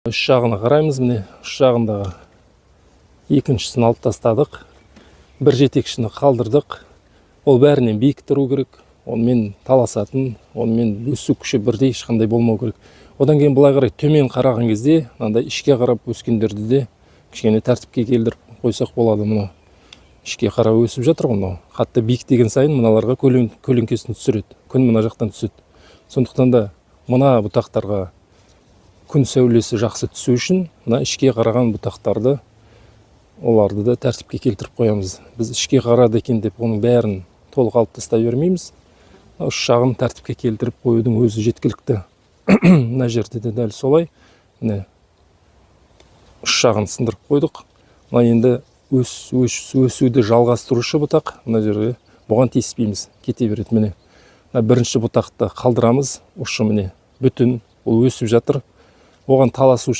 Үш жағына қараймыз, міне үш жағындағы екіншісін алып тастадық. Бір жетекшіні қалдырдық. Ол бәрінен биік тұру керек. Онымен таласатын, онымен өсу күші бірдей ешқандай болмау керек. Одан кейін былай қарай төмен қараған кезде, мынандай ішке қарап өскендерді де кішкене тәртіпке келдіріп қойсақ болады. Мына ішке қарап өсіп жатыр ғой. Қатты биік деген сайын мыналарға көлеңкесін түсіреді. Күн мына жақтан түседі. Сондықтан да мына бұтақтарға күн сәулесі жақсы түсу үшін мына ішке қараған бұтақтарды оларды да тәртіпке келтіріп қоямыз. Біз ішке қарады екен деп оның бәрін толық алып тастай бермейміз. Үш жағын тәртіпке келтіріп қоюдың өзі жеткілікті. Мына жерде де дәл солай. Міне үш жағын сындырып қойдық. Мына енді өсуді жалғастырушы бұтақ. Мына жерге бұған тиіспейміз. Кете береді міне. Бірінші бұтақты қалдырамыз. Ұшы міне бүтін. Ол өсіп жатыр. Оған таласу